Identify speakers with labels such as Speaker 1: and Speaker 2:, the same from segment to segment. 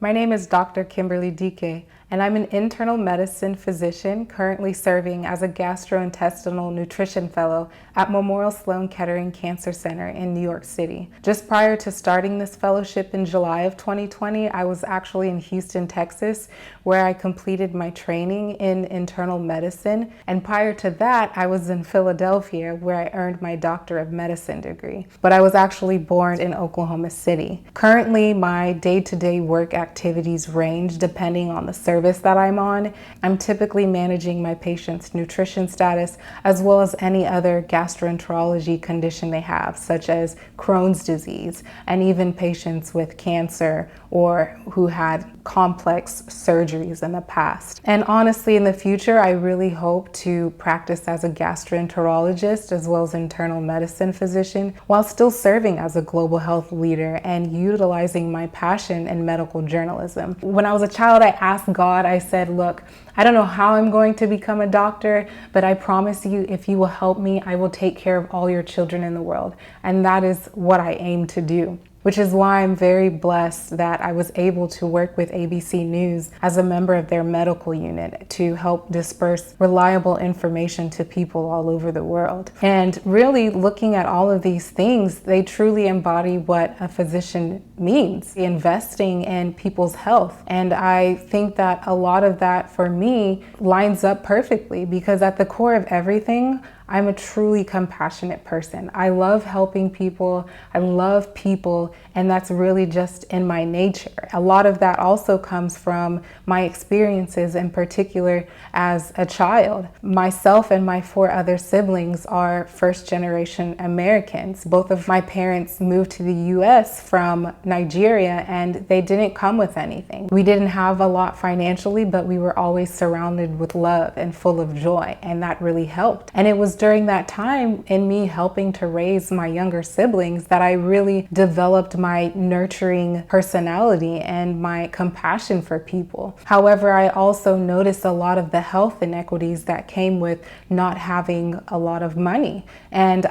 Speaker 1: My name is Dr. Kimberly Dike, and I'm an internal medicine physician currently serving as a gastrointestinal nutrition fellow at Memorial Sloan Kettering Cancer Center in New York City. Just prior to starting this fellowship in July of 2020, I was actually in Houston, Texas, where I completed my training in internal medicine. And prior to that, I was in Philadelphia, where I earned my Doctor of Medicine degree. But I was actually born in Oklahoma City. Currently, my day-to-day work activities range depending on the service that I'm on. I'm typically managing my patient's nutrition status as well as any other gastroenterology condition they have, such as Crohn's disease, and even patients with cancer or who had complex surgeries in the past. And honestly, in the future, I really hope to practice as a gastroenterologist as well as internal medicine physician while still serving as a global health leader and utilizing my passion in medical journalism. When I was a child, I asked God, I said, look, I don't know how I'm going to become a doctor, but I promise you, if you will help me, I will take care of all your children in the world. And that is what I aim to do. Which is why I'm very blessed that I was able to work with ABC News as a member of their medical unit to help disperse reliable information to people all over the world. And really looking at all of these things, they truly embody what a physician means, investing in people's health. And I think that a lot of that for me lines up perfectly because at the core of everything, I'm a truly compassionate person. I love helping people. I love people, and that's really just in my nature. A lot of that also comes from my experiences, in particular as a child. Myself and my 4 other siblings are first-generation Americans. Both of my parents moved to the US from Nigeria, and they didn't come with anything. We didn't have a lot financially, but we were always surrounded with love and full of joy, and that really helped. And it was during that time in me helping to raise my younger siblings that I really developed my nurturing personality and my compassion for people. However, I also noticed a lot of the health inequities that came with not having a lot of money. And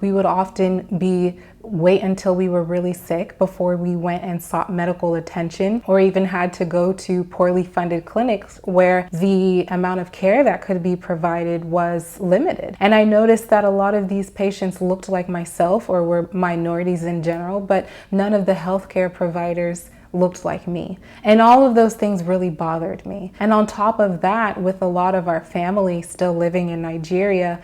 Speaker 1: we would often wait until we were really sick before we went and sought medical attention, or even had to go to poorly funded clinics where the amount of care that could be provided was limited. And I noticed that a lot of these patients looked like myself or were minorities in general, but none of the healthcare providers looked like me. And all of those things really bothered me. And on top of that, with a lot of our family still living in Nigeria,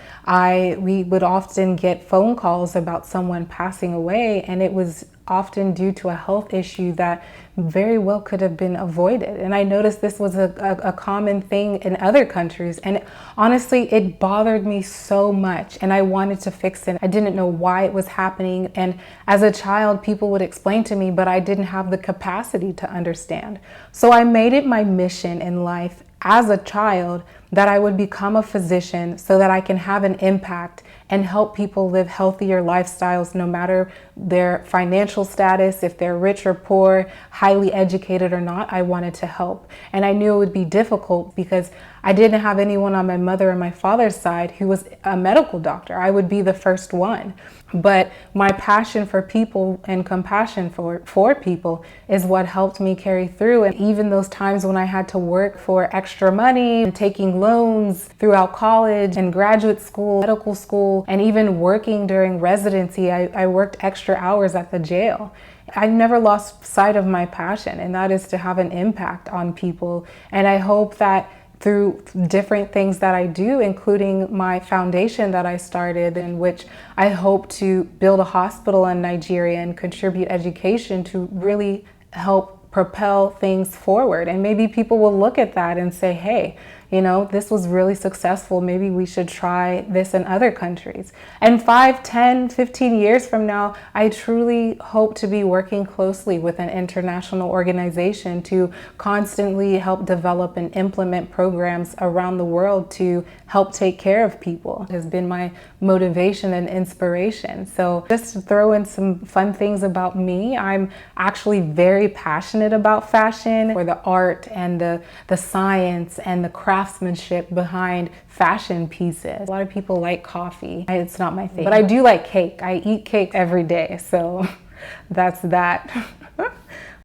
Speaker 1: we would often get phone calls about someone passing away, and it was often due to a health issue that very well could have been avoided. And I noticed this was a common thing in other countries. And honestly, it bothered me so much and I wanted to fix it. I didn't know why it was happening. And as a child, people would explain to me, but I didn't have the capacity to understand. So I made it my mission in life as a child that I would become a physician so that I can have an impact and help people live healthier lifestyles no matter their financial status, if they're rich or poor, highly educated or not. I wanted to help. And I knew it would be difficult because I didn't have anyone on my mother and my father's side who was a medical doctor. I would be the first one. But my passion for people and compassion for people is what helped me carry through. And even those times when I had to work for extra money and taking loans throughout college and graduate school, medical school, and even working during residency, I worked extra hours at the jail. I never lost sight of my passion, and that is to have an impact on people. And I hope that through different things that I do, including my foundation that I started, in which I hope to build a hospital in Nigeria and contribute education to really help propel things forward. And maybe people will look at that and say, hey, you know, this was really successful. Maybe we should try this in other countries. And 5, 10, 15 years from now, I truly hope to be working closely with an international organization to constantly help develop and implement programs around the world to help take care of people. It has been my motivation and inspiration. So just to throw in some fun things about me, I'm actually very passionate about fashion, for the art and the science and the craftsmanship behind fashion pieces. A lot of people like coffee. It's not my thing, but I do like cake. I eat cake every day, so that's that.